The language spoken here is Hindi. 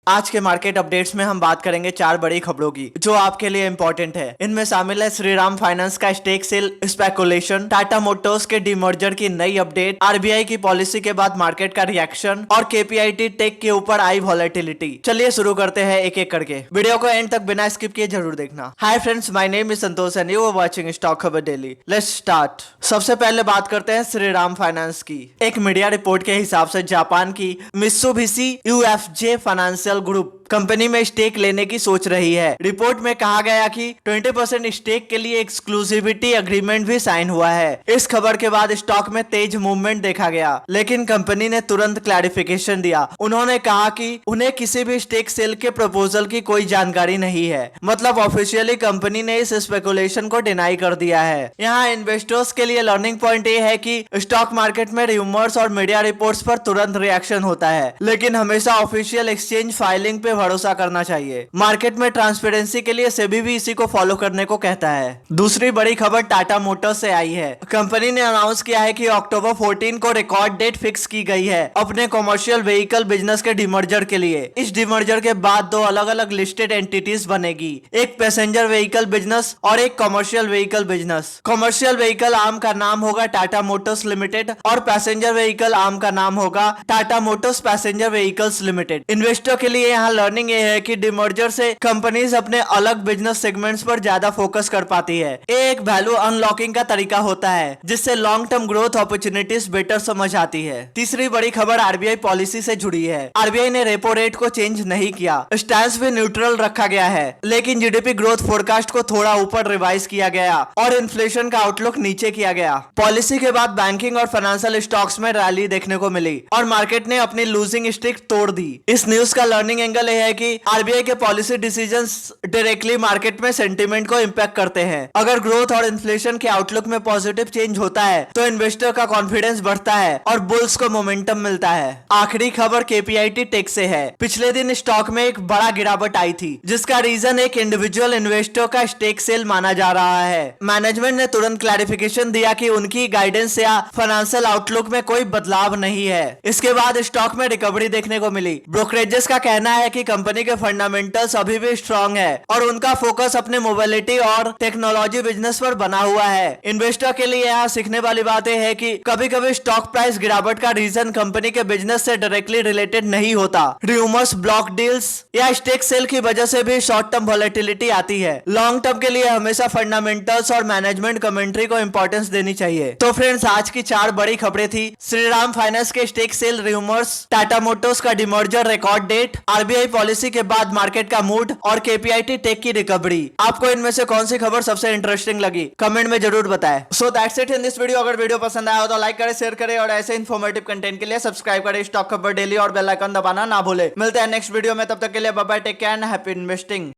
आज के मार्केट अपडेट्स में हम बात करेंगे चार बड़ी खबरों की जो आपके लिए इंपॉर्टेंट है। इनमें शामिल है श्रीराम फाइनेंस का stake sale speculation, Tata motors के डीमर्जर की नई अपडेट, आरबीआई की पॉलिसी के बाद मार्केट का रिएक्शन और केपीआईटी टेक के ऊपर आई वॉलेटिलिटी। चलिए शुरू करते हैं एक एक करके। वीडियो को एंड तक बिना स्किप किए जरूर देखना। Hi friends, my name is Santosh and you are watching stock Khabar daily. Let's start. सबसे पहले बात करते हैं श्रीराम फाइनेंस की। एक मीडिया रिपोर्ट के हिसाब से जापान की Mitsubishi UFJ financial group company में स्टेक लेने की सोच रही है। रिपोर्ट में कहा गया कि 20% स्टेक के लिए एक्सक्लूसिविटी एग्रीमेंट भी साइन हुआ है। इस खबर के बाद स्टॉक में तेज मूवमेंट देखा गया, लेकिन कंपनी ने तुरंत क्लैरिफिकेशन दिया। उन्होंने कहा कि उन्हें किसी भी स्टेक सेल के प्रपोजल की कोई जानकारी नहीं है। मतलब ऑफिशियली कंपनी ने इस स्पेकुलेशन को डिनाई कर दिया है। यहाँ इन्वेस्टर्स के लिए लर्निंग पॉइंट ये है कि स्टॉक मार्केट में रूमर्स और मीडिया रिपोर्ट्स पर तुरंत रिएक्शन होता है, लेकिन हमेशा ऑफिशियल एक्सचेंज फाइलिंग पे भरोसा करना चाहिए। मार्केट में ट्रांसपेरेंसी के लिए सेबी भी इसी को फॉलो करने को कहता है। दूसरी बड़ी खबर टाटा मोटर्स से आई है। कंपनी ने अनाउंस किया है कि अक्टूबर 14 को रिकॉर्ड डेट फिक्स की गई है अपने कमर्शियल व्हीकल बिजनेस के डिमर्जर के लिए। इस डिमर्जर के बाद दो अलग अलग लिस्टेड एंटिटीज बनेगी, एक पैसेंजर व्हीकल बिजनेस और एक commercial vehicle business. Commercial vehicle arm का नाम होगा टाटा मोटर्स लिमिटेड और पैसेंजर व्हीकल आर्म का नाम होगा Tata Motors passenger vehicles limited. Investor के लिए यहाँ लर्निंग ये है कि डिमर्जर से कंपनीज अपने अलग बिजनेस सेगमेंट्स पर ज्यादा फोकस कर पाती है। ये एक वैल्यू अनलॉकिंग का तरीका होता है जिससे long term growth opportunities better समझ आती है। तीसरी बड़ी खबर आरबीआई पॉलिसी से जुड़ी है। आरबीआई ने रेपो रेट को चेंज नहीं किया, स्टैंस भी न्यूट्रल रखा गया है, लेकिन जीडीपी ग्रोथ फोरकास्ट को थोड़ा ऊपर रिवाइज किया गया और इन्फ्लेशन का आउटलुक नीचे किया गया। पॉलिसी के बाद बैंकिंग और फाइनेंशियल स्टॉक्स में रैली देखने को मिली और मार्केट ने अपनी लूजिंग स्ट्रिक तोड़ दी। इस न्यूज का लर्निंग एंगल यह है कि आरबीआई के पॉलिसी डिसीजंस डायरेक्टली मार्केट में सेंटीमेंट को इंपैक्ट करते हैं। अगर ग्रोथ और इन्फ्लेशन के आउटलुक में पॉजिटिव चेंज होता है तो इन्वेस्टर का कॉन्फिडेंस बढ़ता है और बुल्स को मोमेंटम मिलता है। आखिरी खबर केपीआईटी टेक से है। पिछले दिन स्टॉक में एक बड़ा गिरावट आई थी जिसका रीजन एक इंडिविजुअल इन्वेस्टर का स्टेक सेल माना जा रहा है। मैनेजमेंट ने तुरंत क्लैरिफिकेशन दिया कि उनकी गाइडेंस या फाइनेंशियल आउटलुक में कोई बदलाव नहीं है। इसके बाद स्टॉक में रिकवरी देखने को मिली। ब्रोकरेजेस का कहना है कि कंपनी के फंडामेंटल्स अभी भी स्ट्रांग है और उनका फोकस अपने मोबिलिटी और टेक्नोलॉजी बिजनेस पर बना हुआ है। इन्वेस्टर के लिए यहाँ सीखने वाली बात यह है कि कभी कभी स्टॉक प्राइस गिरावट का रीजन कंपनी के बिजनेस से डायरेक्टली रिलेटेड नहीं होता। रूमर्स, ब्लॉक डील्स या स्टेक सेल की वजह से भी शॉर्ट टर्म वॉलेटिलिटी आती है। लॉन्ग टर्म के लिए हमेशा फंडामेंटल्स और मैनेजमेंट कमेंट्री को इंपॉर्टेंस देनी चाहिए। तो फ्रेंड्स, आज की चार बड़ी खबरें थी। श्रीराम फाइनेंस के stake sale rumours, Tata Motors का demerger record date, RBI policy के बाद मार्केट का मूड और केपीआईटी टेक की रिकवरी। आपको इनमें से कौन सी खबर सबसे इंटरेस्टिंग लगी कमेंट में जरूर बताएं। So that's it in this video. अगर वीडियो पसंद आया हो तो लाइक करें, शेयर करें और ऐसे इन्फॉर्मेटिव कंटेंट के लिए सब्सक्राइब करें स्टॉक खबर डेली और बेल आइकन दबाना ना भूले। मिलते हैं नेक्स्ट वीडियो में, तब तक के लिए bye bye, take care and happy investing.